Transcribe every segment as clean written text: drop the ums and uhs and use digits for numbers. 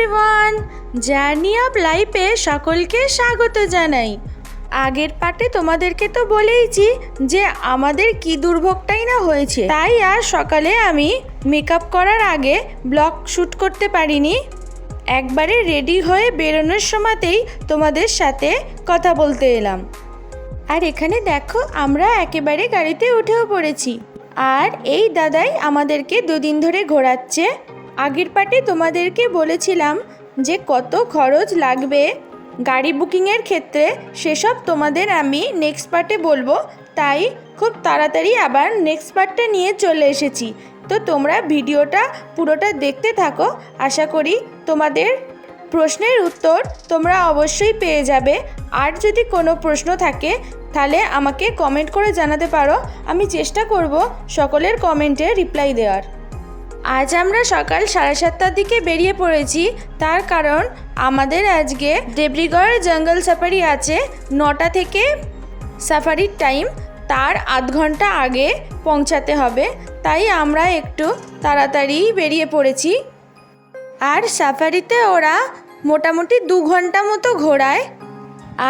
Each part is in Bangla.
এভরিওয়ান, জার্নি অফ লাইফে সকলকে স্বাগত জানাই। আগের পার্টে তোমাদেরকে তো বলেইছি যে আমাদের কি দুর্ভোগটাই না হয়েছে, তাই আর সকালে আমি মেকআপ করার আগে ব্লগ শ্যুট করতে পারিনি। একবারে রেডি হয়ে বেরোনোর সময়তেই তোমাদের সাথে কথা বলতে এলাম। আর এখানে দেখো আমরা একেবারে গাড়িতে উঠেও পড়েছি। আর এই দাদাই আমাদেরকে দুদিন ধরে ঘোরাচ্ছে। আগের পার্টে তোমাদেরকে বলেছিলাম যে কত খরচ লাগবে গাড়ি বুকিংয়ের ক্ষেত্রে, সেসব তোমাদের আমি নেক্সট পার্টে বলবো। তাই খুব তাড়াতাড়ি আবার নেক্সট পার্টটা নিয়ে চলে এসেছি। তো তোমরা ভিডিওটা পুরোটা দেখতে থাকো, আশা করি তোমাদের প্রশ্নের উত্তর তোমরা অবশ্যই পেয়ে যাবে। আর যদি কোনো প্রশ্ন থাকে তাহলে আমাকে কমেন্ট করে জানাতে পারো, আমি চেষ্টা করব সকলের কমেন্টে রিপ্লাই দেওয়ার। আজ আমরা সকাল 7:30টার দিকে বেরিয়ে পড়েছি, তার কারণ আমাদের আজকে দেবরিগড় জঙ্গল সাফারি আছে। 9টা থেকে সাফারির টাইম, তার আধ ঘন্টা আগে পৌঁছাতে হবে, তাই আমরা একটু তাড়াতাড়ি বেরিয়ে পড়েছি। আর সাফারিতে ওরা মোটামুটি 2 ঘন্টা মতো ঘোরায়।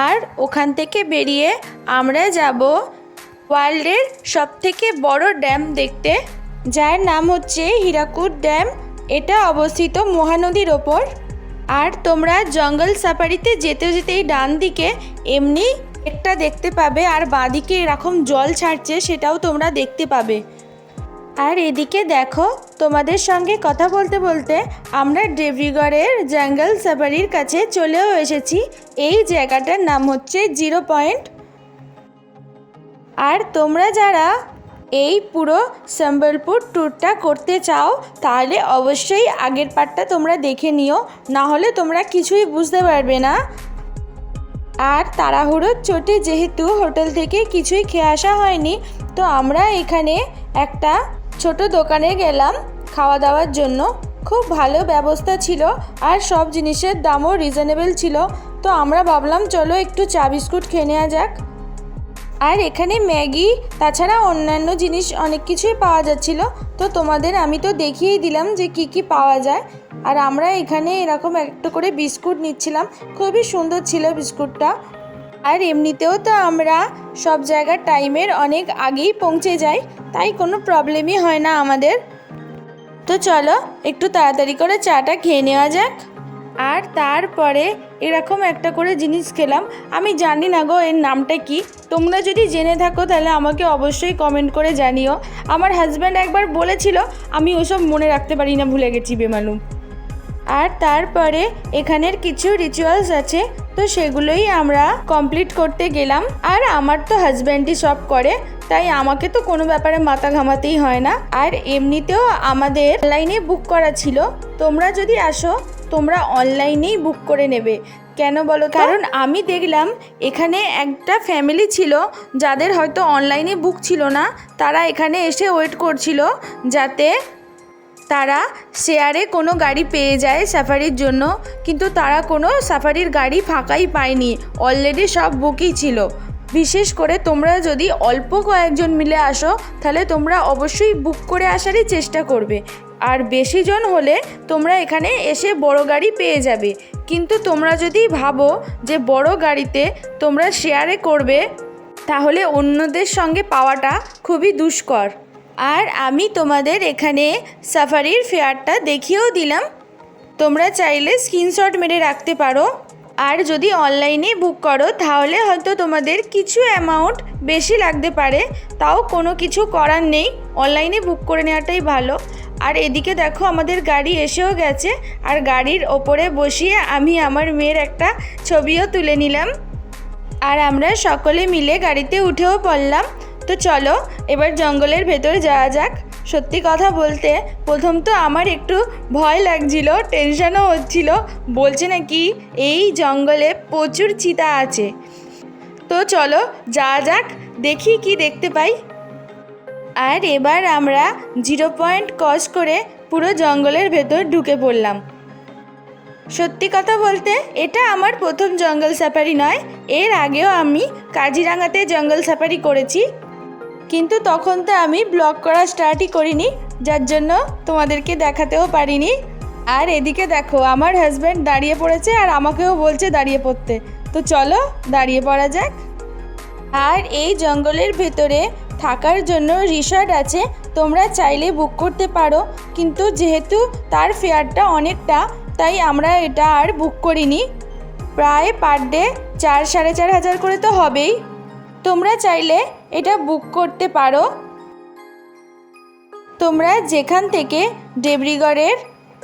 আর ওখান থেকে বেরিয়ে আমরা যাব ওয়ার্ল্ডের সবথেকে বড় ড্যাম দেখতে, যার নাম হচ্ছে হীরাকুদ ড্যাম। এটা অবস্থিত মহানদীর ওপর। আর তোমরা জঙ্গল সাফারিতে যেতে যেতেই ডান দিকে এমনি একটা দেখতে পাবে, আর বাঁদিকে এরকম জল ছাড়ছে, সেটাও তোমরা দেখতে পাবে। আর এদিকে দেখো, তোমাদের সঙ্গে কথা বলতে বলতে আমরা দেবরিগড়ের জঙ্গল সাফারির কাছে চলেও এসেছি। এই জায়গাটার নাম হচ্ছে 0 পয়েন্ট। আর তোমরা যারা এই পুরো সম্বলপুর ট্যুরটা করতে চাও তাহলে অবশ্যই আগের পার্টটা তোমরা দেখে নিও, না হলে তোমরা কিছুই বুঝতে পারবে না। আর তাড়াহুড়োর চোটে যেহেতু হোটেল থেকে কিছুই খেয়ে আসা হয়নি, তো আমরা এখানে একটা ছোট দোকানে গেলাম খাওয়া দাওয়ার জন্য। খুব ভালো ব্যবস্থা ছিল আর সব জিনিসের দামও রিজনেবল ছিল। তো আমরা ভাবলাম চলো একটু চা বিস্কুট খেয়ে নেওয়া যাক। আর এখানে ম্যাগি তাছাড়া অন্যান্য জিনিস অনেক কিছুই পাওয়া যাচ্ছিল। তো তোমাদের আমি তো দেখিয়েই দিলাম যে কি কি পাওয়া যায়। আর আমরা এখানে এরকম একটা করে বিস্কুট নিচ্ছিলাম, খুবই সুন্দর ছিল বিস্কুটটা। আর এমনিতেও তো আমরা সব জায়গার টাইমের অনেক আগেই পৌঁছে যাই, তাই কোনো প্রবলেমই হয় না আমাদের। তো চলো একটু তাড়াতাড়ি করে চাটা খেয়ে নেওয়া যাক। আর তারপরে এরকম একটা করে জিনিস খেলাম, আমি জানি না গো এর নামটা কি। তোমরা যদি জেনে থাকো তাহলে আমাকে অবশ্যই কমেন্ট করে জানিও। আমার হাজব্যান্ড একবার বলেছিল, আমি ওসব মনে রাখতে পারি না, ভুলে গেছি বেমালুম। আর তারপরে এখানের কিছু রিচুয়ালস আছে, তো সেগুলোই আমরা কমপ্লিট করতে গেলাম। আর আমার তো হাজব্যান্ডই সব করে, তাই আমাকে তো কোনো ব্যাপারে মাথা ঘামাতেই হয় না। আর এমনিতেও আমাদের অনলাইনে বুক করা ছিল, তোমরা যদি আসো তোমরা অনলাইনেই বুক করে নেবে। কেন বলো? কারণ আমি দেখলাম এখানে একটা ফ্যামিলি ছিল যাদের হয়তো অনলাইনে বুক ছিল না, তারা এখানে এসে ওয়েট করছিল যাতে তারা শেয়ারে কোনো গাড়ি পেয়ে যায় সাফারির জন্য, কিন্তু তারা কোনো সাফারির গাড়ি ফাঁকাই পায়নি, অলরেডি সব বুকই ছিল। বিশেষ করে তোমরা যদি অল্প কয়েকজন মিলে আসো তাহলে তোমরা অবশ্যই বুক করে আসারই চেষ্টা করবে। আর বেশি জন হলে তোমরা এখানে এসে বড় গাড়ি পেয়ে যাবে, কিন্তু তোমরা যদি ভাবো যে বড় গাড়িতে তোমরা শেয়ারে করবে তাহলে অন্যদের সঙ্গে পাওয়াটা খুবই দুষ্কর। আর আমি তোমাদের এখানে সাফারির ফেয়ারটা দেখিয়েও দিলাম, তোমরা চাইলে স্ক্রিনশট মেরে রাখতে পারো। আর যদি অনলাইনে বুক করো তাহলে হয়তো তোমাদের কিছু অ্যামাউন্ট বেশি লাগতে পারে, তাও কোনো কিছু করার নেই, অনলাইনে বুক করে নেওয়াটাই ভালো। আর এদিকে দেখো আমাদের গাড়ি এসেও গেছে, আর গাড়ির ওপরে বসিয়ে আমি আমার মেয়ের একটা ছবিও তুলে নিলাম। আর আমরা সকলে মিলে গাড়িতে উঠেও পড়লাম। তো চলো এবার জঙ্গলের ভেতরে যাওয়া যাক। সত্যি কথা বলতে প্রথম তো আমার একটু ভয় লাগছিল, টেনশনও হচ্ছিল, বলছে নাকি এই জঙ্গলে প্রচুর চিতা আছে। তো চলো যাওয়া যাক, দেখি কি দেখতে পাই। আর এবার আমরা 0 পয়েন্ট ক্রস করে পুরো জঙ্গলের ভেতর ঢুকে পড়লাম। সত্যি কথা বলতে এটা আমার প্রথম জঙ্গল সাফারি নয়, এর আগেও আমি কাজিরাঙাতে জঙ্গল সাফারি করেছি, কিন্তু তখন তো আমি ব্লগ করা স্টার্টই করিনি, যার জন্য তোমাদেরকে দেখাতেও পারিনি। আর এদিকে দেখো আমার হাজব্যান্ড দাঁড়িয়ে পড়েছে আর আমাকেও বলছে দাঁড়িয়ে পড়তে। তো চলো দাঁড়িয়ে পড়া যাক। আর এই জঙ্গলের ভেতরে থাকার জন্য রিসর্ট আছে, তোমরা চাইলে বুক করতে পারো, কিন্তু যেহেতু তার ফেয়ারটা অনেকটা তাই আমরা এটা আর বুক করিনি। প্রায় পার ডে 4-4,500 করে তো হবেই। তোমরা চাইলে এটা বুক করতে পারো। তোমরা যেখান থেকে দেবরিগড়ের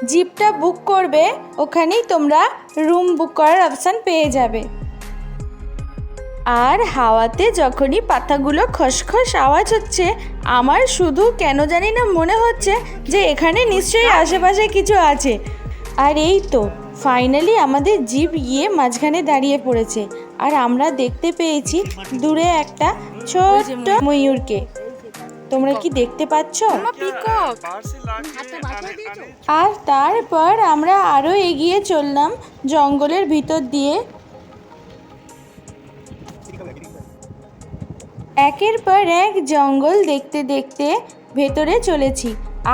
জিপটা বুক করবে ওখানেই তোমরা রুম বুক করার অপশান পেয়ে যাবে। আর হাওয়াতে যখনই পাতাগুলো খসখস আওয়াজ হচ্ছে, আমার শুধু কেন জানি না মনে হচ্ছে যে এখানে নিশ্চয়ই আশেপাশে কিছু আছে। আর এই তো ফাইনালি আমাদের জিপ গিয়ে মাঝখানে দাঁড়িয়ে পড়েছে, আর আমরা দেখতে পেয়েছি দূরে একটা ছোট্ট ময়ূরকে। তোমরা কি দেখতে পাচ্ছ? আর তারপর আমরা আরও এগিয়ে চললাম জঙ্গলের ভিতর দিয়ে। একের পর এক জঙ্গল দেখতে দেখতে ভেতরে চলেছি,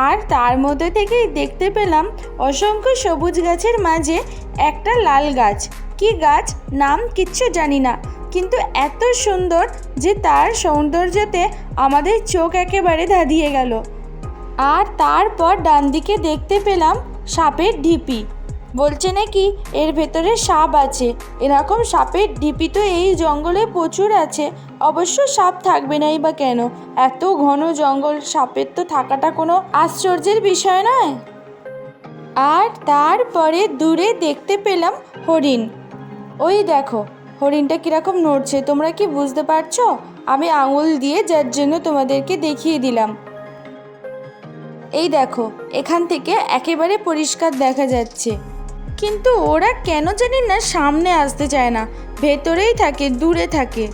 আর তার মধ্যে থেকেই দেখতে পেলাম অসংখ্য সবুজ গাছের মাঝে একটা লাল গাছ। কি গাছ নাম কিচ্ছু জানি না, কিন্তু এত সুন্দর যে তার সৌন্দর্যতে আমাদের চোখ একেবারে ধাঁধিয়ে গেল। আর তারপর ডান দিকে দেখতে পেলাম সাপের ঢিপি। বলছে নাকি এর ভেতরে সাপ আছে। এরকম সাপের ঢিপি তো এই জঙ্গলে প্রচুর আছে। অবশ্য সাপ থাকবে নাই বা কেন, এত ঘন জঙ্গল, সাপের তো থাকাটা কোনো আশ্চর্যের বিষয় নয়। আর তারপরে দূরে দেখতে পেলাম হরিণ। ওই দেখো হরিণটা কীরকম নড়ছে, তোমরা কি বুঝতে পারছো? আমি আঙুল দিয়ে যার জন্য তোমাদেরকে দেখিয়ে দিলাম। এই দেখো এখান থেকে একেবারে পরিষ্কার দেখা যাচ্ছে, কিন্তু ওরা কেন জানি না সামনে আসতে চায় না, ভেতরেই থাকে, দূরে থাকে।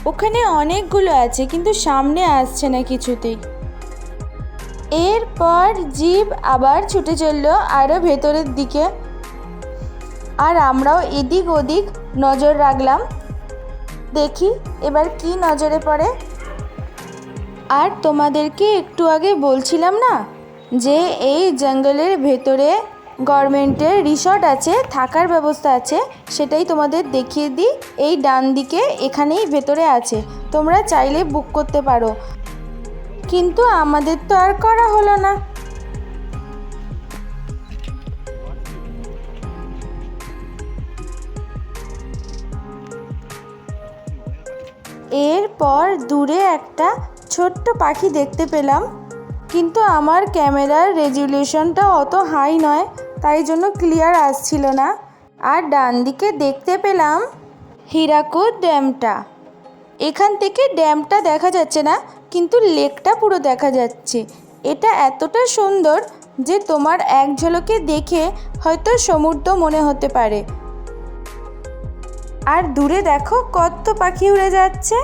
ওখানে অনেকগুলো আছে কিন্তু সামনে আসছে না কিছুতেই। এরপর জিপ আবার ছুটে চললো আরও ভেতরের দিকে, আর আমরাও এদিক ওদিক নজর রাখলাম, দেখি এবার কি নজরে পড়ে। আর তোমাদেরকে একটু আগে বলছিলাম না যে এই জঙ্গলের ভেতরে গভর্নমেন্টের রিসর্ট আছে, থাকার ব্যবস্থা আছে, সেটাই তোমাদের দেখিয়ে দিই। এই ডান দিকে এখানেই ভেতরে আছে, তোমরা চাইলে বুক করতে পারো, কিন্তু আমাদের তো আর করা হলো না। এরপর দূরে একটা ছোট্ট পাখি দেখতে পেলাম, কিন্তু আমার ক্যামেরার রেজুলেশনটা অত হাই নয়, তাই জন্য ক্লিয়ার আসছিল না। আর ডান দিকে দেখতে পেলাম হীরাকুদ ড্যামটা। এখান থেকে ড্যামটা দেখা যাচ্ছে না, কিন্তু লেকটা পুরো দেখা যাচ্ছে। এটা এতটা সুন্দর যে তোমার এক ঝলকে দেখে হয়তো সমুদ্র মনে হতে পারে। আর দূরে দেখো কত পাখি উড়ে যাচ্ছে।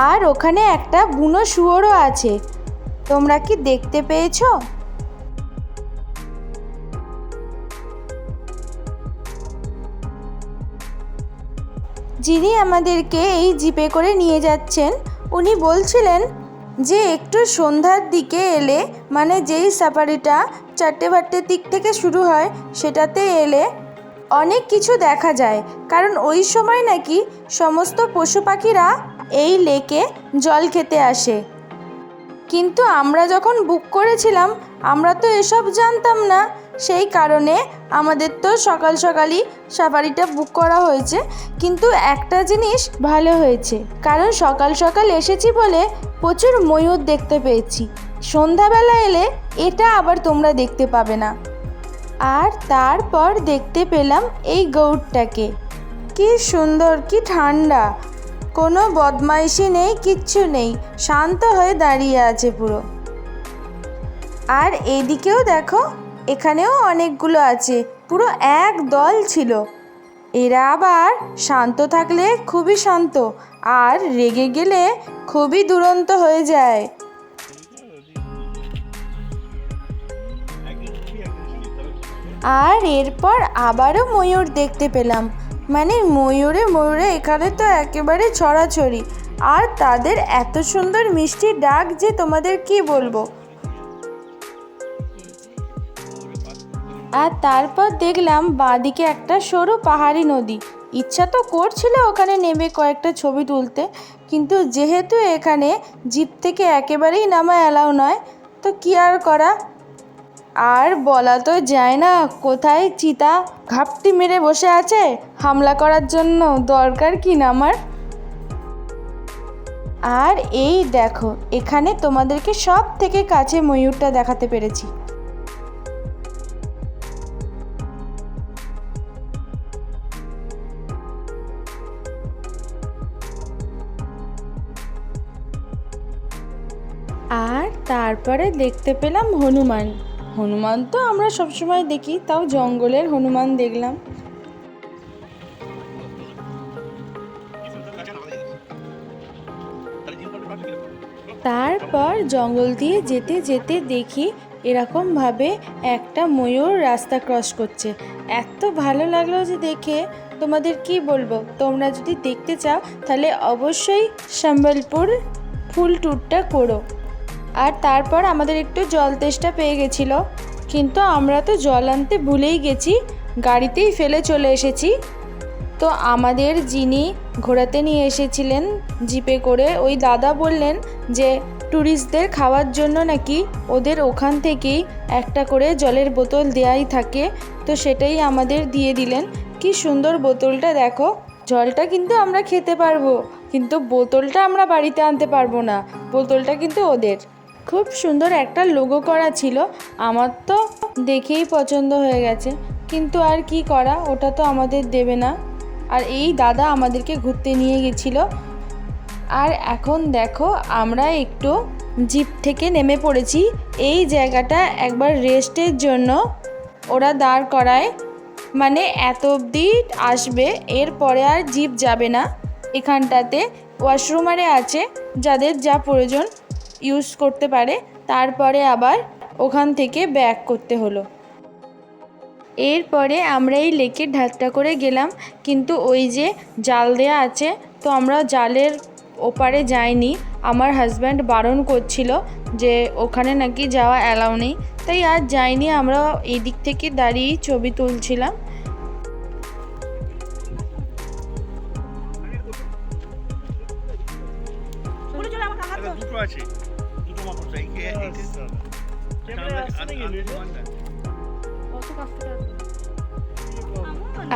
আর ওখানে একটা বুনো শুয়োরও আছে, তোমরা কি দেখতে পেয়েছো? যিনি আমাদেরকে এই জিপে করে নিয়ে যাচ্ছেন উনি বলছিলেন যে একটু সন্ধ্যার দিকে এলে, মানে যেই সাফারিটা 4-5টের দিক থেকে শুরু হয় সেটাতে এলে অনেক কিছু দেখা যায়, কারণ ওই সময় নাকি সমস্ত পশু পাখিরা এই লেকে জল খেতে আসে। কিন্তু আমরা যখন বুক করেছিলাম আমরা তো এসব জানতাম না, সেই কারণে আমাদের তো সকাল সকালই সাফারিটা বুক করা হয়েছে। কিন্তু একটা জিনিস ভালো হয়েছে, কারণ সকাল সকাল এসেছি বলে প্রচুর ময়ূর দেখতে পেয়েছি। সন্ধ্যাবেলা এলে এটা আবার তোমরা দেখতে পাবে না। আর তারপর দেখতে পেলাম এই গৌড়টাকে, কি সুন্দর, কি ঠান্ডা, কোনো বদমাইশি নেই, কিচ্ছু নেই, শান্ত হয়ে দাঁড়িয়ে আছে পুরো। আর এইদিকেও দেখো এখানেও অনেকগুলো আছে, পুরো এক দল ছিল। এরা আবার শান্ত থাকলে খুবই শান্ত, আর রেগে গেলে খুবই দুরন্ত হয়ে যায়। আর এরপর আবারও ময়ূর দেখতে পেলাম, মানে ময়ূরে ময়ূরে এখানে তো একেবারে ছড়াছড়ি, আর তাদের এত সুন্দর মিষ্টি ডাক যে তোমাদের কি বলবো। আর তারপর দেখলাম বাঁদিকে একটা সরু পাহাড়ি নদী। ইচ্ছা তো করছিল ওখানে নেমে কয়েকটা ছবি তুলতে, কিন্তু যেহেতু এখানে জিপ থেকে একেবারেই নামা অ্যালাউ নয়, তো কী আর করা। আর বলা তো যায় না কোথায় চিতা ঘাপটি মেরে বসে আছে হামলা করার জন্য, দরকার কি নামার। আর এই দেখো, এখানে তোমাদেরকে সব থেকে কাছে ময়ূরটা দেখাতে পেরেছি। আর তারপরে দেখতে পেলাম হনুমান। হনুমান তো আমরা সবসময় দেখি, তাও জঙ্গলের হনুমান দেখলাম। তারপর জঙ্গল দিয়ে যেতে যেতে দেখি এরকমভাবে একটা ময়ূর রাস্তা ক্রস করছে। এত ভালো লাগলো যে দেখে, তোমাদের কি বলবো। তোমরা যদি দেখতে চাও তাহলে অবশ্যই সম্বলপুর ফুল ট্যুরটা করো। আর তারপর আমাদের একটু জল তেষ্টা পেয়ে গেছিলো, কিন্তু আমরা তো জল আনতে ভুলেই গেছি, গাড়িতেই ফেলে চলে এসেছি। তো আমাদের যিনি ঘোরাতে নিয়ে এসেছিলেন জিপে করে, ওই দাদা বললেন যে ট্যুরিস্টদের খাওয়ার জন্য নাকি ওদের ওখান থেকেই একটা করে জলের বোতল দেয়াই থাকে। তো সেটাই আমাদের দিয়ে দিলেন। কি সুন্দর বোতলটা দেখো। জলটা কিন্তু আমরা খেতে পারবো, কিন্তু বোতলটা আমরা বাড়িতে আনতে পারবো না। বোতলটা কিন্তু ওদের। খুব সুন্দর একটা লোগো করা ছিল, আমার তো দেখেই পছন্দ হয়ে গেছে, কিন্তু আর কি করা, ওটা তো আমাদের দেবে না। আর এই দাদা আমাদেরকে ঘুরতে নিয়ে গেছিল। আর এখন দেখো আমরা একটু জিপ থেকে নেমে পড়েছি। এই জায়গাটা একবার রেস্টের জন্য ওরা দাঁড় করায়, মানে এত অবধি আসবে, এরপরে আর জিপ যাবে না। এখানটাতে ওয়াশরুম আছে, যাদের যা প্রয়োজন ইউজ করতে পারে। তারপরে আবার ওখান থেকে ব্যাক করতে হলো। এরপরে আমরা এই লেকের ধারটা করে গেলাম, কিন্তু ওই যে জাল দেয়া আছে, তো আমরা জালের ওপারে যাইনি। আমার হাজব্যান্ড বারণ করছিল যে ওখানে নাকি যাওয়া অ্যালাউ নেই, তাই আর যাইনি। আমরা এই দিক থেকে দাঁড়িয়ে ছবি তুলছিলাম।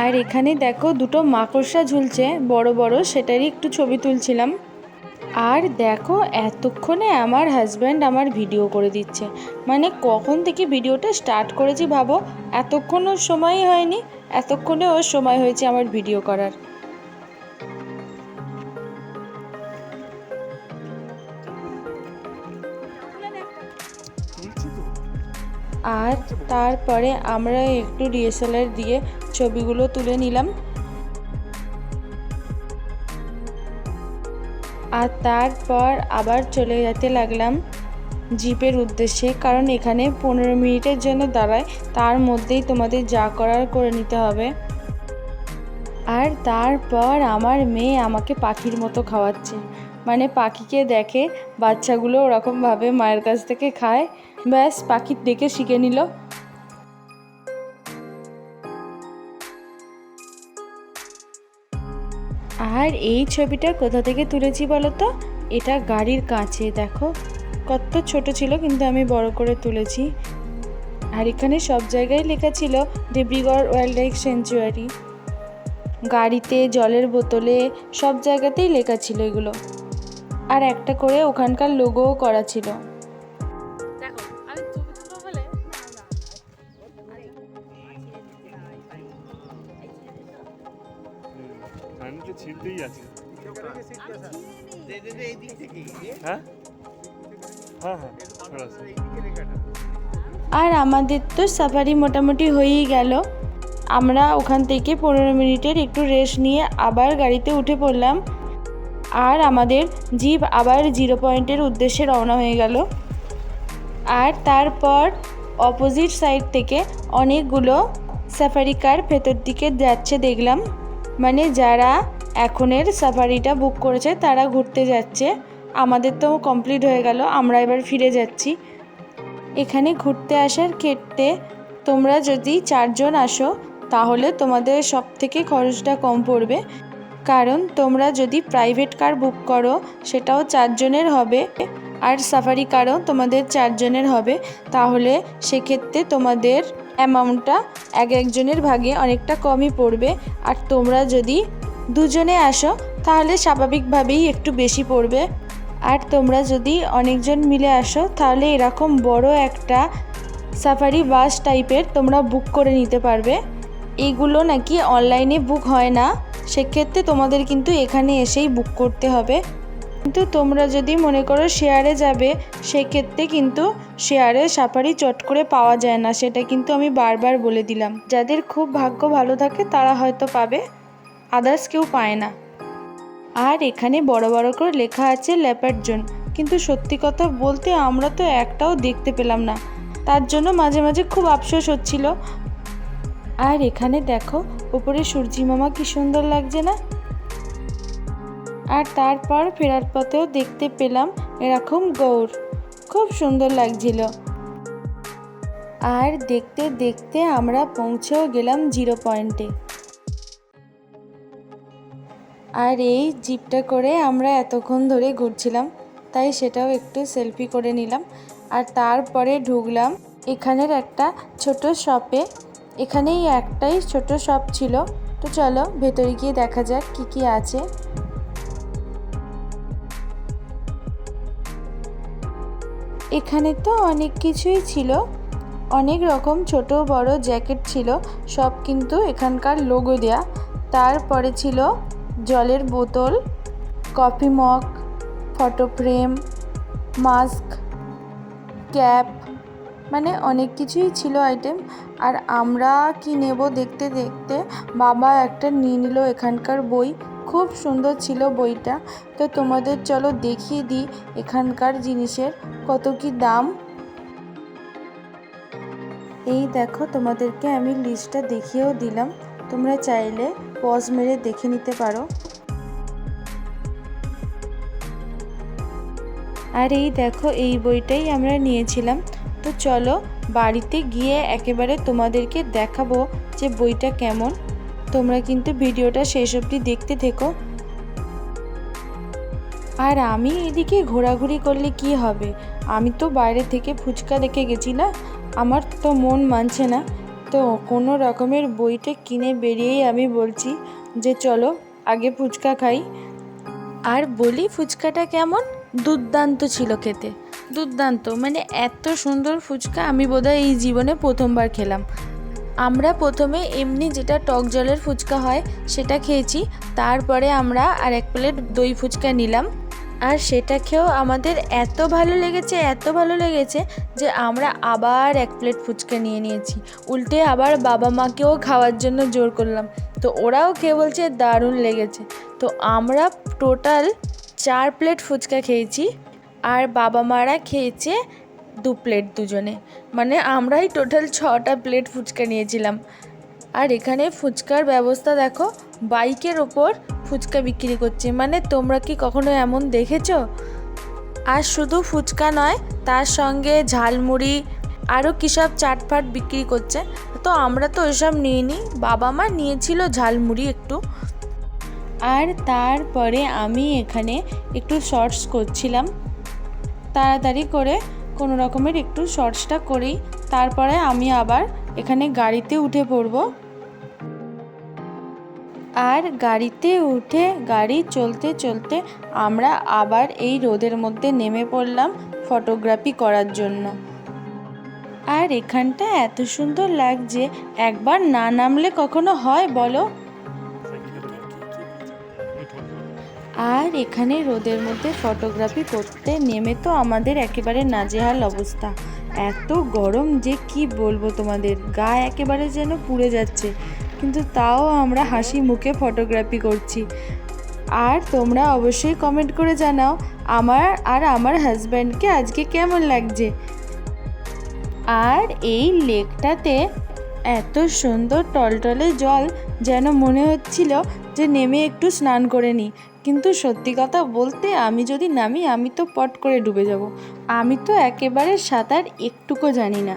আর এখানে দেখো দুটো মাকড়সা ঝুলছে বড় বড়, সেটারই একটু ছবি তুলছিলাম। আর দেখো এতক্ষণে আমার হাজব্যান্ড আমার ভিডিও করে দিচ্ছে, মানে কখন থেকে ভিডিওটা স্টার্ট করেছি ভাবো, এতক্ষণ ওর সময়ই হয়নি, এতক্ষণে ওর সময় হয়েছে আমার ভিডিও করার। আর তারপরে আমরা একটু ডিএসএলআর দিয়ে ছবিগুলো তুলে নিলাম। আর তারপর আবার চলে যেতে লাগলাম জিপের উদ্দেশ্যে, কারণ এখানে 15 মিনিটের জন্য দাঁড়ায়, তার মধ্যেই তোমাদের যা করার করে নিতে হবে। আর তারপর আমার মেয়ে আমাকে পাখির মতো খাওয়াচ্ছে, মানে পাখিকে দেখে বাচ্চাগুলো ওরকমভাবে মায়ের কাছ থেকে খায়, ব্যাস পাখির দেখে শিখে নিল। আর এই ছবিটা কোথা থেকে তুলেছি বলো তো, এটা গাড়ির কাছে, দেখো কত ছোট ছিল, কিন্তু আমি বড় করে তুলেছি। আর এখানে সব জায়গায় লেখা ছিল দেব্রিগড় ওয়াইল্ড লাইফ স্যাংচুয়ারি। গাড়িতে, জলের বোতলে, সব জায়গাতেই লেখা ছিল এগুলো। আর একটা করে ওখানকার লোগোও করা ছিল। আর আমাদের তো সাফারি মোটামুটি হয়েই গেল। আমরা ওখান থেকে 15 মিনিটের একটু রেস্ট নিয়ে আবার গাড়িতে উঠে পড়লাম। আর আমাদের জিপ আবার 0 পয়েন্টের উদ্দেশ্যে রওনা হয়ে গেল। আর তারপর অপোজিট সাইড থেকে অনেকগুলো সাফারি কার ভেতর দিকে যাচ্ছে দেখলাম, মানে যারা এখনের সাফারিটা বুক করেছে তারা ঘুরতে যাচ্ছে। আমাদের তো কমপ্লিট হয়ে গেল, আমরা এবার ফিরে যাচ্ছি। এখানে ঘুরতে আসার ক্ষেত্রে তোমরা যদি 4 জন আসো তাহলে তোমাদের সব থেকে খরচটা কম পড়বে, কারণ তোমরা যদি প্রাইভেট কার বুক করো সেটাও 4 জনের হবে, আর সাফারি কারও তোমাদের 4 জনের হবে। তাহলে সেক্ষেত্রে তোমাদের অ্যামাউন্টটা একজনের ভাগে অনেকটা কমই পড়বে। আর তোমরা যদি 2 জনে আসো তাহলে স্বাভাবিকভাবেই একটু বেশি পড়বে। আর তোমরা যদি অনেকজন মিলে আসো তাহলে এরকম বড় একটা সাফারি বাস টাইপের তোমরা বুক করে নিতে পারবে। এইগুলো নাকি অনলাইনে বুক হয় না, সেক্ষেত্রে তোমাদের কিন্তু এখানে এসেই বুক করতে হবে। কিন্তু তোমরা যদি মনে করো শেয়ারে যাবে, সেক্ষেত্রে কিন্তু শেয়ারে সাফারি চট করে পাওয়া যায় না, সেটা কিন্তু আমি বারবার বলে দিলাম। যাদের খুব ভাগ্য ভালো থাকে তারা হয়তো পাবে, আদার্স কেউ পায় না। আর এখানে বড় বড় করে লেখা আছে লেপার্ড জোন, কিন্তু সত্যি কথা বলতে আমরা তো একটাও দেখতে পেলাম না, তার জন্য মাঝে মাঝে খুব আফসোস হচ্ছিল। আর এখানে দেখো উপরে সূর্যি মামা কি সুন্দর লাগছে না। আর তারপর ফেরার পথেও দেখতে পেলাম এরকম গৌড়, খুব সুন্দর লাগছিল। আর দেখতে দেখতে আমরা পৌঁছেও গেলাম 0 পয়েন্টে। আর এই জিপটা করে আমরা এতক্ষণ ধরে ঘুরছিলাম, তাই সেটাও একটু সেলফি করে নিলাম। আর তারপরে ঢুকলাম এখানের একটা ছোট শপে। এখানেই একটাই ছোট শপ ছিল, তো চলো ভেতরে গিয়ে দেখা যাক কি কি আছে। এখানে তো অনেক কিছুই ছিল, অনেক রকম ছোট বড় জ্যাকেট ছিল, সব কিন্তু এখানকার লোগো দেয়া। তারপরে ছিল জলের বোতল, coffee mug, photo frame, mask, cap, মানে অনেক কিছুই ছিল আইটেম। আর আমরা কি নেব দেখতে দেখতে বাবা একটা নিয়ে নিল এখানকার বই, খুব সুন্দর ছিল বইটা। তো তোমাদের চলো দেখিয়ে দিই এখানকার জিনিসের কত কি দাম। এই দেখো তোমাদেরকে আমি লিস্টটা দেখিয়েও দিলাম, তোমরা চাইলে পজ মেরে দেখে নিতে পারো। আর এই দেখো এই বইটাই আমরা নিয়েছিলাম। তো চলো বাড়িতে গিয়ে একেবারে তোমাদেরকে দেখাবো যে বইটা কেমন। তোমরা কিন্তু ভিডিওটা শেষ অবধি দেখতে থেকো। আর আমি এদিকে ঘোরাঘুরি করলে কি হবে, আমি তো বাইরে থেকে ফুচকা দেখে গেছি না, আমার তো মন মানছে না। তো কোনো রকমের বইটা কিনে বেরিয়েই আমি বলছি যে চলো আগে ফুচকা খাই। আর বলি ফুচকাটা কেমন, দুর্দান্ত ছিল খেতে, দুর্দান্ত, মানে এত সুন্দর ফুচকা আমি বোধহয় এই জীবনে প্রথমবার খেলাম। আমরা প্রথমে এমনি যেটা টক জলের ফুচকা হয় সেটা খেয়েছি, তারপরে আমরা আর 1 প্লেট দই ফুচকা নিলাম। আর সেটা খেয়েও আমাদের এত ভালো লেগেছে, এত ভালো লেগেছে যে আমরা আবার 1 প্লেট ফুচকা নিয়ে নিয়েছি। উল্টে আবার বাবা মাকেও খাওয়ার জন্য জোর করলাম, তো ওরাও খেয়ে বলছে দারুণ লেগেছে। তো আমরা টোটাল 4 প্লেট ফুচকা খেয়েছি, আর বাবা মারা খেয়েছে 2 প্লেট দুজনে, মানে আমরাই টোটাল 6টা প্লেট ফুচকা নিয়েছিলাম। আর এখানে ফুচকার ব্যবস্থা দেখো, বাইকের ওপর ফুচকা বিক্রি করছে, মানে তোমরা কি কখনো এমন দেখেছো? আর শুধু ফুচকা নয়, তার সঙ্গে ঝালমুড়ি আরও কী সব চাটফাট বিক্রি করছে। তো আমরা তো ওইসব নিইনি, বাবা মা নিয়েছিল ঝালমুড়ি একটু। আর তারপরে আমি এখানে একটু শর্টস করছিলাম, তাড়াতাড়ি করে কোনো রকমের একটু শর্টসটা করেই তারপরে আমি আবার এখানে গাড়িতে উঠে পড়ব। আর গাড়িতে উঠে গাড়ি চলতে চলতে আমরা আবার এই রোদের মধ্যে নেমে পড়লাম ফটোগ্রাফি করার জন্য। আর এখানটা এত সুন্দর লাগছে, একবার না নামলে কখনো হয় বলো? আর এখানে রোদের মধ্যে ফটোগ্রাফি করতে নেমে তো আমাদের একেবারে নাজেহাল অবস্থা, এত গরম যে কি বলবো তোমাদের, গা একেবারে যেন পুড়ে যাচ্ছে, কিন্তু তাও আমরা হাসি মুখে ফটোগ্রাফি করছি। আর তোমরা অবশ্যই কমেন্ট করে জানাও আমার আর আমার হাজব্যান্ডকে আজকে কেমন লাগছে। আর এই লেকটাতে এত সুন্দর টলটলে জল, যেন মনে হচ্ছিল যে নেমে একটু স্নান করে নিই, কিন্তু সত্যি কথা বলতে আমি যদি নামি আমি তো পট করে ডুবে যাব, আমি তো একেবারে সাঁতার একটুকু জানি না।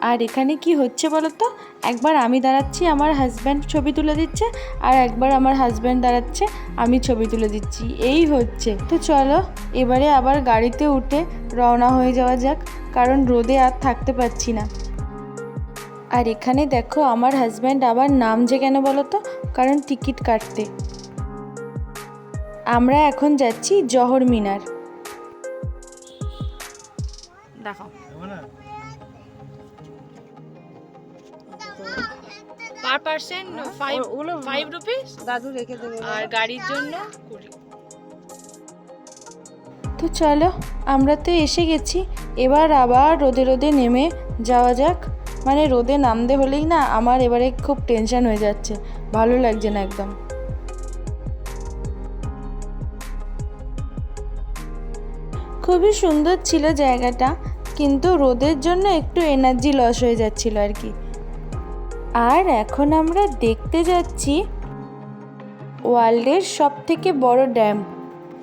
আর এখানে কি হচ্ছে বলো তো, একবার আমি দাঁড়াচ্ছি, আমার হাজব্যান্ড ছবি তুলে দিচ্ছে, আর একবার আমার হাজব্যান্ড দাঁড়াচ্ছে, আমি ছবি তুলে দিচ্ছি, এই হচ্ছে। তো চলো এবারে আবার গাড়িতে উঠে রওনা হয়ে যাওয়া যাক, কারণ রোদে আর থাকতে পারছি না। আর এখানে দেখো আমার হাজব্যান্ড আবার নামছে কেন বলো তো, কারণ টিকিট কাটতে। আমরা এখন যাচ্ছি জহর মিনার। দেখাও পার পার্সন 5 রুপিস দাদু রেখে দেবে, আর গাড়ির জন্য 20। তো চলো আমরা তো এসে গেছি, এবার আবার রোদে রোদে নেমে যাওয়া যাক। মানে রোদে নামতে হলেই না আমার এবারে খুব টেনশন হয়ে যাচ্ছে, ভালো লাগছে না একদম। খুবই সুন্দর ছিল জায়গাটা, কিন্তু রোদের জন্য একটু এনার্জি লস হয়ে যাচ্ছিল আর কি। আর এখন আমরা দেখতে যাচ্ছি ওয়ার্ল্ডের সবথেকে বড় ড্যাম।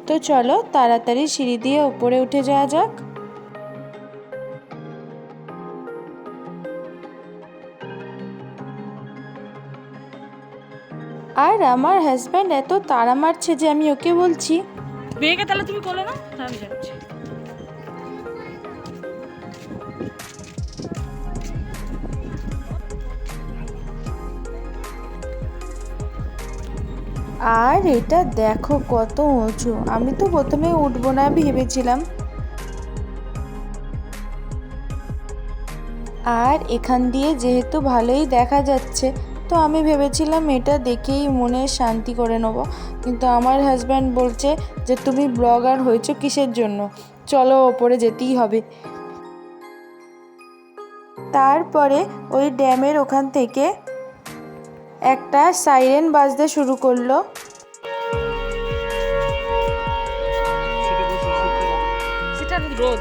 তো চলো তাড়াতাড়ি সিঁড়ি দিয়ে উপরে উঠে যাওয়া যাক। আর আমার হাজব্যান্ড এত তাড়া মারছে যে আমি ওকে বলছি, মেয়েকে তাহলে তুমি বলো না, আমি যাচ্ছি। আর এটা দেখো কত উঁচু, আমি তো প্রথমে উঠবো না ভেবেছিলাম। আর এখান দিয়ে যেহেতু ভালোই দেখা যাচ্ছে, তো আমি ভেবেছিলাম এটা দেখেই মনে শান্তি করে নেব, কিন্তু আমার হাজব্যান্ড বলছে যে তুমি ব্লগার হয়েছো কিসের জন্য, চলো ওপরে যেতেই হবে। তারপরে ওই ড্যামের ওখান থেকে একটা সাইরেন বাজতে শুরু করলো। সেটা রোদ।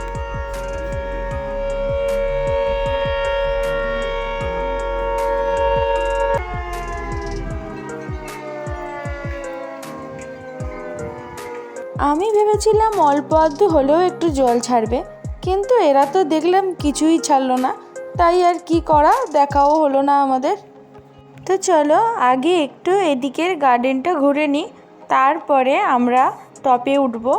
আমি ভেবেছিলাম অল্প আধটু হলেও একটু জল ছাড়বে, কিন্তু এরা তো দেখলাম কিছুই ছাড়লো না, তাই আর কি করা, দেখাও হলো না আমাদের। তো চলো আগে একটু এদিকের গার্ডেনটা ঘুরে নিই, তারপরে আমরা টপে উঠবো।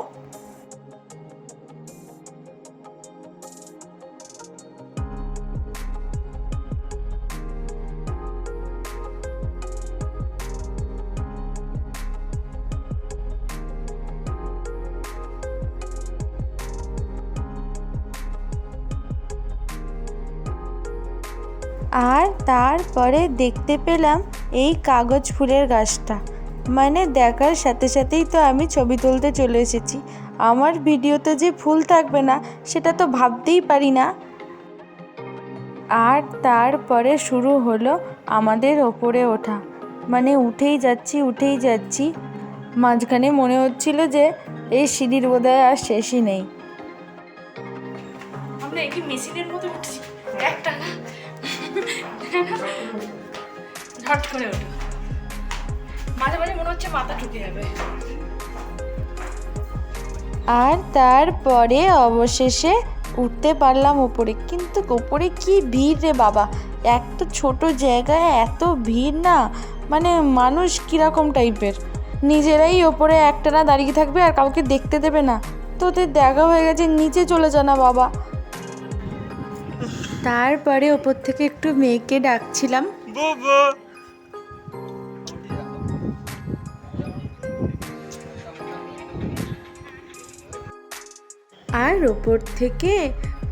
আর তারপরে দেখতে পেলাম এই কাগজ ফুলের গাছটা, মানে দেখার সাথে সাথেই তো আমি ছবি তুলতে চলে এসেছি। আমার ভিডিওতে যে ফুল থাকবে না সেটা তো ভাবতেই পারি না। আর তারপরে শুরু হলো আমাদের ওপরে ওঠা, মানে উঠেই যাচ্ছি। মাঝখানে মনে হচ্ছিল যে এই সিঁড়ির বোধহয় আর শেষই নেই। আমরা একই মেশিনের মতো উঠছি, একটা না ঝট করে ওঠো, মাঝে মাঝে মনে হচ্ছে মাথা ঢুকে যাবে। আর তারপরে অবশেষে উঠতে পারলাম ওপরে, কিন্তু ওপরে কি ভিড় রে বাবা, এত ছোট জায়গায় এত ভিড় না, মানে মানুষ কীরকম টাইপের, নিজেরাই ওপরে একটানা দাঁড়িয়ে থাকবে আর কাউকে দেখতে দেবে না। তোদের দেখা হয়ে গেছে, নিচে চলে যা না বাবা। তারপরে ওপর থেকে একটু মেয়েকে ডাকছিলাম, বাবা। আর ওপর থেকে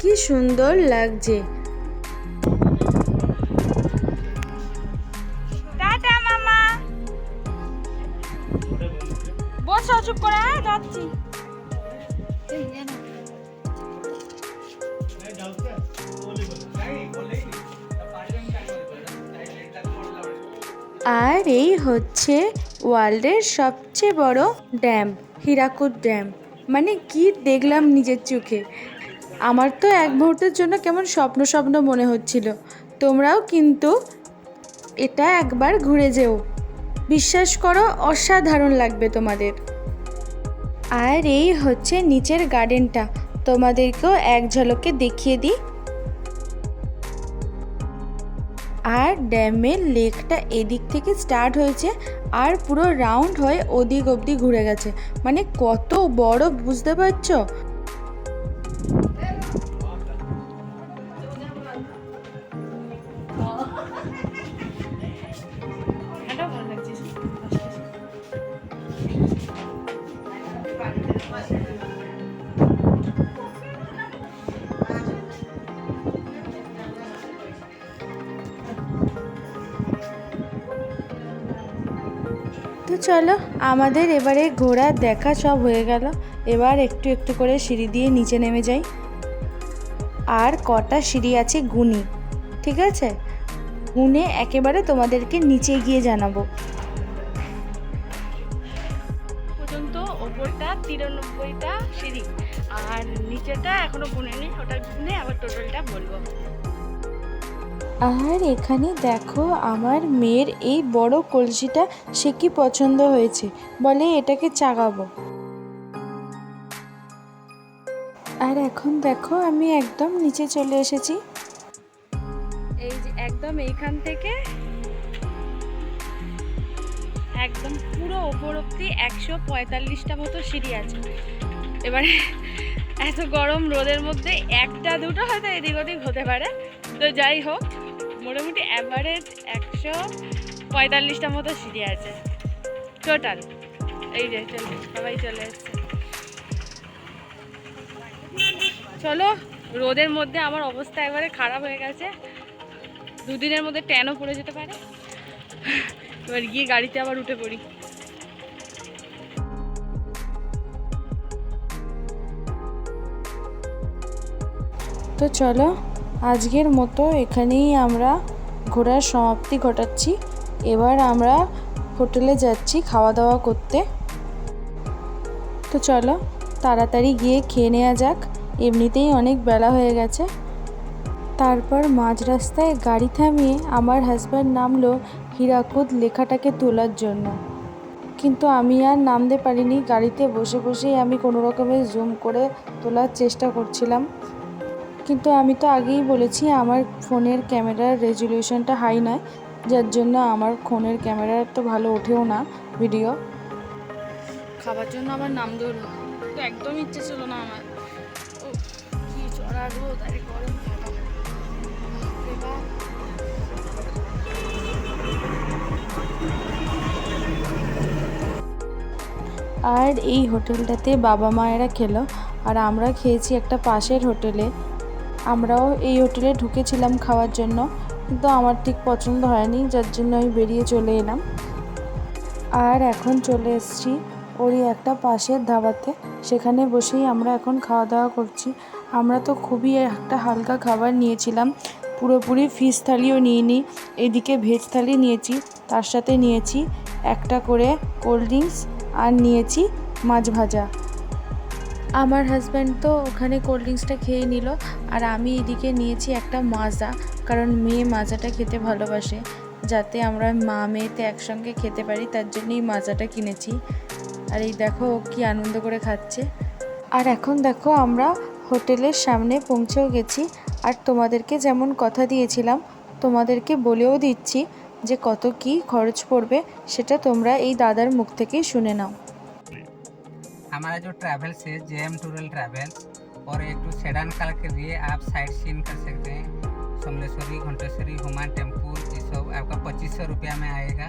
কি সুন্দর লাগছে। টাটা মামা, বসো চুপ করে, যাচ্ছি। আর এই হচ্ছে ওয়ার্ল্ডের সবচেয়ে বড় ড্যাম, হীরাকুদ ড্যাম। মানে কি দেখলাম নিজের চোখে, আমার তো এক মুহূর্তের জন্য কেমন স্বপ্ন মনে হচ্ছিল। তোমরাও কিন্তু এটা একবার ঘুরে যেও, বিশ্বাস করো অসাধারণ লাগবে তোমাদের। আর এই হচ্ছে নিচের গার্ডেনটা, তোমাদেরকেও এক ঝলকে দেখিয়ে দিই। আর ড্যামের লেকটা এদিক থেকে স্টার্ট হয়েছে আর পুরো রাউন্ড হয়ে ওদিক অবধি ঘুরে গেছে, মানে কত বড় বুঝতে পারছো। তো চলো, আমাদের এবারে ঘোরা দেখা সব হয়ে গেল। এবার একটু একটু করে সিঁড়ি দিয়ে নিচে নেমে যাই। আর কটা সিঁড়ি আছে গুনি, ঠিক আছে, গুনে একেবারে তোমাদেরকে নিচে গিয়ে জানাবো। পর্যন্ত ওপরটা 93টা সিঁড়ি আর নিচেটা এখনো গুনেনি, ওটা গুনে আবার টোটালটা বলবো। আর এখানে দেখো আমার মেয়ের এই বড় কলসিটা সে কি পছন্দ হয়েছে, বলে এটাকে চাগাবো। আর এখন দেখো আমি একদম নিচে চলে এসেছি। এই যে একদম এইখান থেকে একদম পুরো ওপর অব্দি 145টা মতো সিঁড়ি আছে। এবারে এত গরম রোদের মধ্যে একটা দুটো হয়তো এদিক ওদিক হতে পারে, তো যাই হোক মোটামুটি অ্যাভারেজ 145টা মতো সিঁড়ি আছে টোটাল। এই যে চলো সবাই চলে এসছে, চলো। রোদের মধ্যে আমার অবস্থা একবারে খারাপ হয়ে গেছে, দুদিনের মধ্যে ট্যানও পড়ে যেতে পারে। এবার গিয়ে গাড়িতে আবার উঠে পড়ি। তো চলো আজকের মতো এখানেই আমরা ঘোরার সমাপ্তি ঘটাচ্ছি। এবার আমরা হোটেলে যাচ্ছি খাওয়া দাওয়া করতে। তো চলো তাড়াতাড়ি গিয়ে খেয়ে নেওয়া যাক, এমনিতেই অনেক বেলা হয়ে গেছে। তারপর মাঝ রাস্তায় গাড়ি থামিয়ে আমার হাজব্যান্ড নামলো হীরাকুদ লেখাটাকে তোলার জন্য, কিন্তু আমি আর নামতে পারিনি। গাড়িতে বসে বসেই আমি কোনো রকমে জুম করে তোলার চেষ্টা করছিলাম, কিন্তু আমি তো আগেই বলেছি আমার ফোনের ক্যামেরার রেজুলেশনটা হাই নয়, যার জন্য আমার ফোনের ক্যামেরা তো ভালো ওঠেও না ভিডিও। খাবার জন্য আমার নাম ধরলো, তো একদম ইচ্ছে ছিল না আমার। ও কি চড়া রোদ আর গরম। আর এই হোটেলটাতে বাবা মায়েরা খেলো আর আমরা খেয়েছি একটা পাশের হোটেলে। আমরাও এই হোটেলে ঢুকেছিলাম খাওয়ার জন্য, কিন্তু আমার ঠিক পছন্দ হয়নি, যার জন্য আমি বেরিয়ে চলে এলাম। আর এখন চলে এসেছি ওরই একটা পাশের ধাবাতে, সেখানে বসেই আমরা এখন খাওয়া দাওয়া করছি। আমরা তো খুবই একটা হালকা খাবার নিয়েছিলাম, পুরোপুরি ফিশ থালিও নিইনি, এদিকে ভেজ থালি নিয়েছি, তার সাথে নিয়েছি একটা করে কোল্ড ড্রিঙ্কস আর নিয়েছি মাছ ভাজা। আমার হাজব্যান্ড তো ওখানে কোল্ড ড্রিঙ্কসটা খেয়ে নিল আর আমি এদিকে নিয়েছি একটা মাজা, কারণ মেয়ে মাজাটা খেতে ভালোবাসে, যাতে আমরা মা মেয়েতে একসঙ্গে খেতে পারি, তার জন্যই মাজাটা কিনেছি। আর এই দেখো ও কি আনন্দ করে খাচ্ছে। আর এখন দেখো আমরা হোটেলের সামনে পৌঁছেও গেছি। আর তোমাদেরকে যেমন কথা দিয়েছিলাম তোমাদেরকে বলেও দিচ্ছি যে কত কি খরচ পড়বে, সেটা তোমরা এই দাদার মুখ থেকেই শুনে নাও। हमारा जो ट्रैवल्स है JM टूरल ट्रैवल्स, और एक तो सेडान कार के लिए आप साइट सीन कर सकते हैं। समलेश्वरी, घंटेश्वरी, हुमा टेम्पल, ये सब आपका 2500 रुपया में आएगा।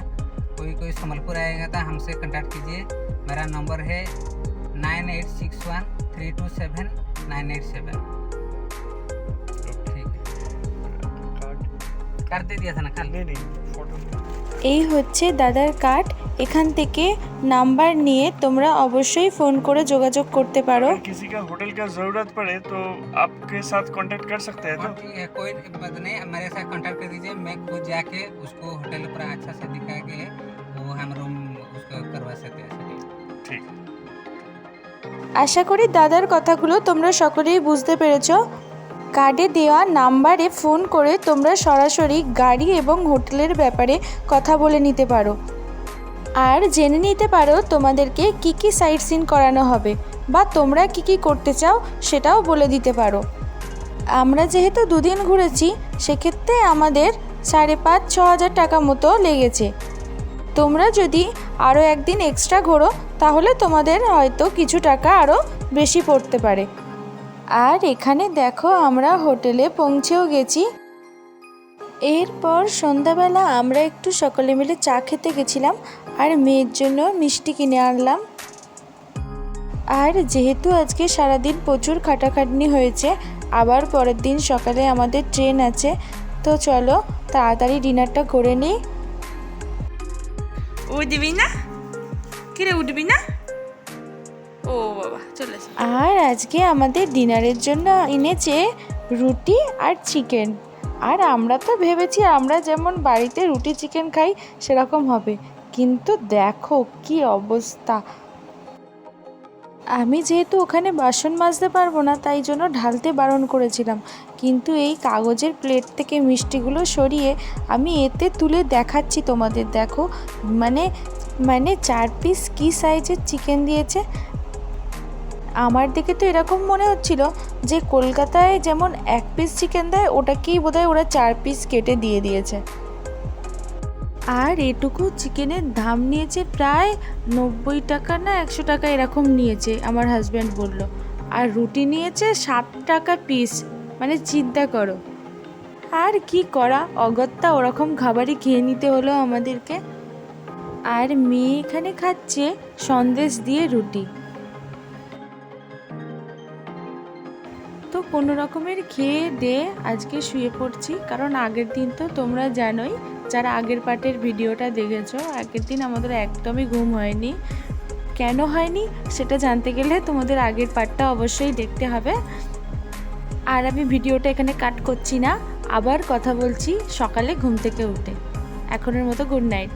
कोई संबलपुर आएगा तो हमसे कांटेक्ट कीजिए। मेरा नंबर है 9861327987। ठीक है, कार्ड दे दिया था ना कल? नहीं फोटो। এই হচ্ছে দাদার কার্ড, এখান থেকে নাম্বার নিয়ে তোমরা অবশ্যই ফোন করে যোগাযোগ করতে পারো। किसी का होटल का जरूरत पड़े तो आपके साथ कांटेक्ट कर सकते हैं। तो ठीक है, कोई बात नहीं, मेरे साथ कांटेक्ट कर दीजिए। मैं खुद जाके उसको होटल पर अच्छा से दिखा के वो हम रूम उसको करवा सकते हैं। ठीक। আশা করি দাদার কথাগুলো তোমরা সকলেই বুঝতে পেরেছো। কার্ডে দেওয়া নাম্বারে ফোন করে তোমরা সরাসরি গাড়ি এবং হোটেলের ব্যাপারে কথা বলে নিতে পারো আর জেনে নিতে পারো তোমাদেরকে কি কি সাইট সিন করানো হবে বা তোমরা কি কি করতে চাও সেটাও বলে দিতে পারো। আমরা যেহেতু দুদিন ঘুরেছি, সেক্ষেত্রে আমাদের 5,500-6,000 টাকা মতো লেগেছে। তোমরা যদি আরও একদিন এক্সট্রা ঘোরো তাহলে তোমাদের হয়তো কিছু টাকা আরও বেশি পড়তে পারে। আর এখানে দেখো আমরা হোটেলে পৌঁছেও গেছি। এরপর সন্ধ্যাবেলা আমরা একটু সকলে মিলে চা খেতে গেছিলাম আর মেয়ের জন্য মিষ্টি কিনে আনলাম। আর যেহেতু আজকে সারাদিন প্রচুর খাটাখাটনি হয়েছে, আবার পরের দিন সকালে আমাদের ট্রেন আছে, তো চলো তাড়াতাড়ি ডিনারটা করে নিই। উঠবি না? কিরে উঠবি না? ও বাবা চলে এসে। আর আজকে আমাদের ডিনারের জন্য এনেছে রুটি আর চিকেন। আর আমরা তো ভেবেছি আমরা যেমন বাড়িতে রুটি চিকেন খাই সেরকম হবে, কিন্তু দেখো কি অবস্থা। আমি যেহেতু ওখানে বাসন মাজতে পারবো না তাই জন্য ঢালতে বারণ করেছিলাম, কিন্তু এই কাগজের প্লেট থেকে মিষ্টিগুলো সরিয়ে আমি এতে তুলে দেখাচ্ছি তোমাদের। দেখো মানে 4 পিস কি সাইজের চিকেন দিয়েছে। আমার দেখে তো এরকম মনে হচ্ছিল যে কলকাতায় যেমন 1 পিস চিকেন দেয় ওটাকেই বোধহয় ওরা 4 পিস কেটে দিয়ে দিয়েছে। আর এটুকু চিকেনের দাম নিয়েছে প্রায় 90 টাকা না 100 টাকা এরকম নিয়েছে আমার হাজব্যান্ড বলল। আর রুটি নিয়েছে 7 টাকা পিস, মানে চিন্তা করো। আর কি করা, অগত্যা ওরকম খাবারই খেয়ে নিতে হলো আমাদেরকে। আর মেয়ে এখানে খাচ্ছে সন্দেশ দিয়ে রুটি। তো কোনো রকমের খেয়ে দিয়ে আজকে শুয়ে পড়ছি, কারণ আগের দিন তো তোমরা জানোই, যারা আগের পার্টের ভিডিওটা দেখেছো, আগের দিন আমাদের একদমই ঘুম হয়নি। কেন হয়নি সেটা জানতে গেলে তোমাদের আগের পার্টটা অবশ্যই দেখতে হবে। আর আমি ভিডিওটা এখানে কাট করছি না, আবার কথা বলছি সকালে ঘুম থেকে উঠে। এখনের মতো গুড নাইট।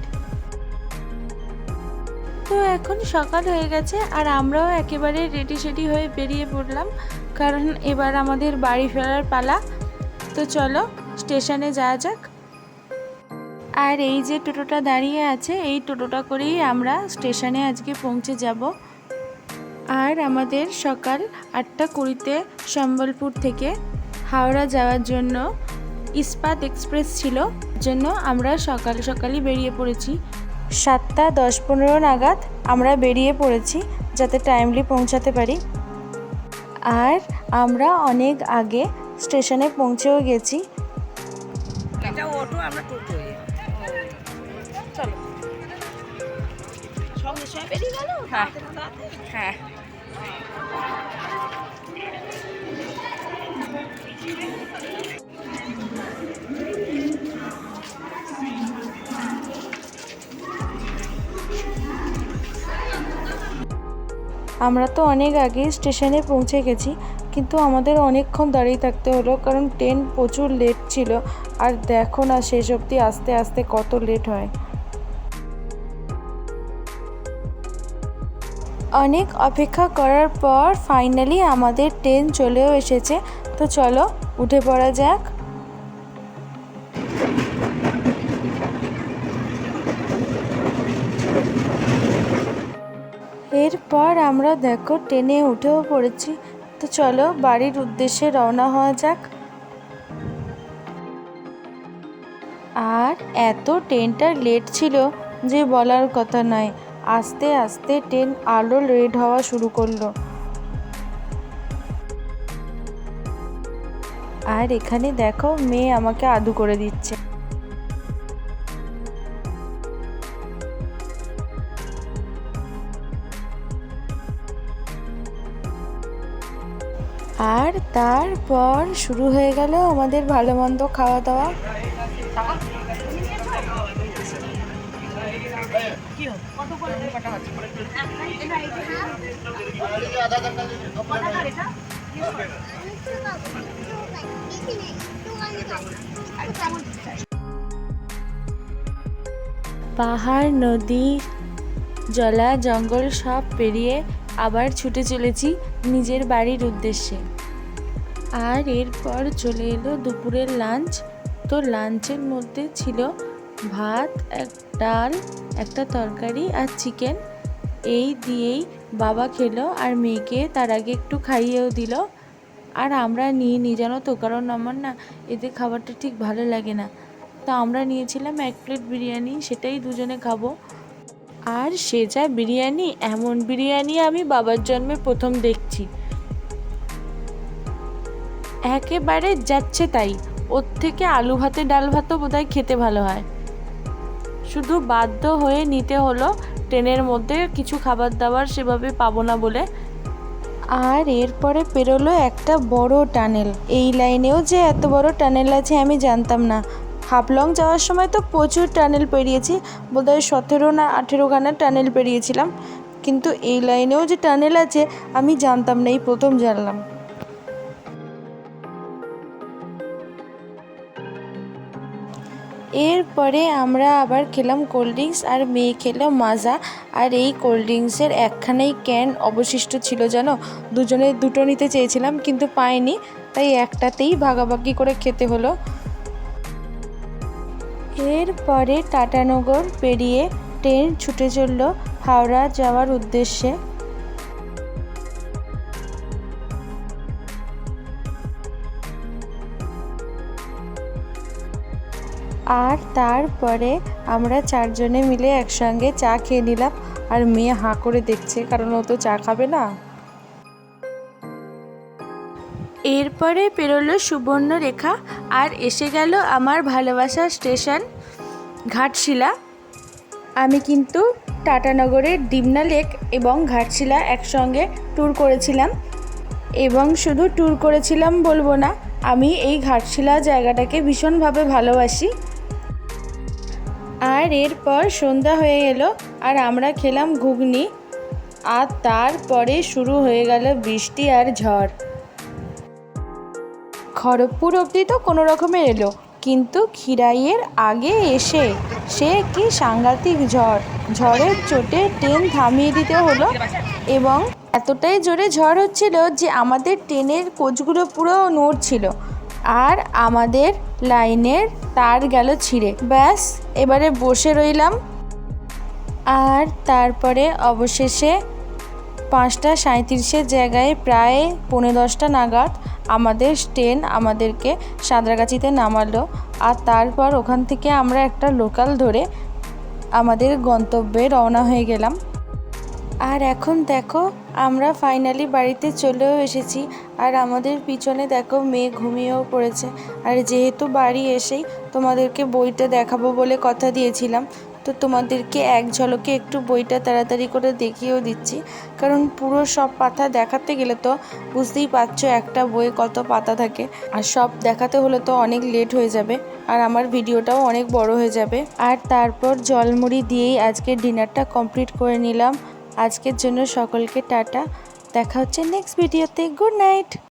তো এখন সকাল হয়ে গেছে আর আমরাও একেবারে রেডি সেডি হয়ে বেরিয়ে পড়লাম, কারণ এবার আমাদের বাড়ি ফেরার পালা। তো চলো স্টেশনে যাওয়া যাক। আর এই যে টোটোটা দাঁড়িয়ে আছে, এই টোটোটা করেই আমরা স্টেশনে আজকে পৌঁছে যাব। আর আমাদের সকাল 8:20-তে সম্বলপুর থেকে হাওড়া যাওয়ার জন্য ইস্পাত এক্সপ্রেস ছিল, জন্য আমরা সকাল সকালই বেরিয়ে পড়েছি। 7:10-15 নাগাদ আমরা বেরিয়ে পড়েছি যাতে টাইমলি পৌঁছাতে পারি। আর আমরা অনেক আগে স্টেশনে পৌঁছেও গেছি। এটা অটো, আমরা টোটো। চলো সঙ্গে সঙ্গে বেরিয়ে গেল। হ্যাঁ হ্যাঁ। আমরা তো অনেক আগে স্টেশনে পৌঁছে গেছি, কিন্তু আমাদের অনেকক্ষণ দাঁড়িয়ে থাকতে হলো কারণ ট্রেন প্রচুর লেট ছিল। আর দেখো না শেষ অবধি আস্তে আস্তে কত লেট হয়। অনেক অপেক্ষা করার পর ফাইনালি আমাদের ট্রেন চলেও এসেছে। তো চলো উঠে পড়া যাক। এরপর আমরা দেখো ট্রেনে উঠেও পড়েছি। তো চলো বাড়ির উদ্দেশ্যে রওনা হওয়া যাক। আর এত ট্রেনটা লেট ছিল যে বলার কথা নয়, আস্তে আস্তে ট্রেন আরও লেট হওয়া শুরু করলো। আর এখানে দেখো মেয়ে আমাকে আদু করে দিচ্ছে। আর তারপর শুরু হয়ে গেল আমাদের ভালো মন্দ খাওয়া দাওয়া। পাহাড়, নদী, জলা জঙ্গল সব পেরিয়ে আবার ছুটে চলেছি নিজের বাড়ির উদ্দেশ্যে। আর এরপর চলে এলো দুপুরের লাঞ্চ। তো লাঞ্চের মধ্যে ছিল ভাত, ডাল, একটা তরকারি আর চিকেন। এই দিয়েই বাবা খেলো আর মেয়েকে তার আগে একটু খাইয়েও দিল। আর আমরা নিয়ে জানো তো, কারণ আমার না এদের খাবারটা ঠিক ভালো লাগে না। তো আমরা নিয়েছিলাম 1 প্লেট বিরিয়ানি, সেটাই দুজনে খাবো। আর সে যা বিরিয়ানি, এমন বিরিয়ানি আমি বাবার জন্মে প্রথম দেখছি। একেবারে যাচ্ছে তাই, ওর থেকে আলু ভাতে ডাল ভাতও বোধহয় খেতে ভালো হয়। শুধু বাধ্য হয়ে নিতে হলো, ট্রেনের মধ্যে কিছু খাবার দাবার সেভাবে পাবো না বলে। আর এরপরে পেরোলো একটা বড় টানেল। এই লাইনেও যে এত বড় টানেল আছে আমি জানতাম না। হাফলং যাওয়ার সময় তো প্রচুর টানেল পেরিয়েছি, বোধহয় 17 না 18খানা টানেল পেরিয়েছিলাম, কিন্তু এই লাইনেও যে টানেল আছে আমি জানতাম না, এই প্রথম জানলাম। এরপরে আমরা আবার খেলাম কোল্ড ড্রিঙ্কস, আর মেয়ে খেলো মাজা। আর এই কোল্ড ড্রিঙ্কসের একখানেই ক্যান অবশিষ্ট ছিল জানো, দুজনে দুটো নিতে চেয়েছিলাম কিন্তু পাইনি, তাই একটাতেই ভাগাভাগি করে খেতে হলো। এরপরে টাটানগর পেরিয়ে ট্রেন ছুটে চলল হাওড়া যাওয়ার উদ্দেশ্যে। আর তারপরে আমরা 4 জনে মিলে একসঙ্গে চা খেয়ে নিলাম। আর মেয়ে হাঁ করে দেখছে, কারণ ও তো চা খাবে না। এরপরে পেরোলো সুবর্ণরেখা, আর এসে গেল আমার ভালোবাসার স্টেশন ঘাটশিলা। আমি কিন্তু টাটানগরের ডিমনা লেক এবং ঘাটশিলা একসঙ্গে ট্যুর করেছিলাম, এবং শুধু ট্যুর করেছিলাম বলবো না, আমি এই ঘাটশিলা জায়গাটাকে ভীষণভাবে ভালোবাসি। আর এরপর সন্ধ্যা হয়ে গেল, আর আমরা খেলাম ঘুগনি। আর তারপরে শুরু হয়ে গেল বৃষ্টি আর ঝড়। খড়গপুর অবধি তো কোনো রকমের এলো, কিন্তু খিরাইয়ের আগে এসে সে কি সাংঘাতিক ঝড়। ঝড়ের চোটে ট্রেন থামিয়ে দিতে হলো, এবং এতটাই জোরে ঝড় হচ্ছিল যে আমাদের ট্রেনের কোচগুলো পুরো নড়ছিল, আর আমাদের লাইনের তার গেল ছিঁড়ে। ব্যাস, এবারে বসে রইলাম। আর তারপরে অবশেষে 5টা 37-এর জায়গায় প্রায় 10:45 নাগাদ আমাদের ট্রেন আমাদেরকে সাঁতরাগাছিতে নামালো। আর তারপর ওখান থেকে আমরা একটা লোকাল ধরে আমাদের গন্তব্যে রওনা হয়ে গেলাম। আর এখন দেখো আমরা ফাইনালি বাড়িতে চলেও এসেছি। আর আমাদের পিছনে দেখো মেয়ে ঘুমিয়েও পড়েছে। আর যেহেতু বাড়ি এসেই তোমাদেরকে বইটা দেখাবো বলে কথা দিয়েছিলাম, তো তোমাদেরকে এক ঝলকে একটু বইটা তাড়াতাড়ি করে দেখিয়েও দিচ্ছি, কারণ পুরো সব পাতা দেখাতে গেলে তো বুঝতেই পারছো একটা বইয়ে কত পাতা থাকে, আর সব দেখাতে হলে তো অনেক লেট হয়ে যাবে, আর আমার ভিডিওটাও অনেক বড় হয়ে যাবে। আর তারপর জলমুড়ি দিয়েই আজকের ডিনারটা কমপ্লিট করে নিলাম। আজকের জন্য সকলকে টাটা, দেখা হচ্ছে নেক্সট ভিডিওতে। Good night.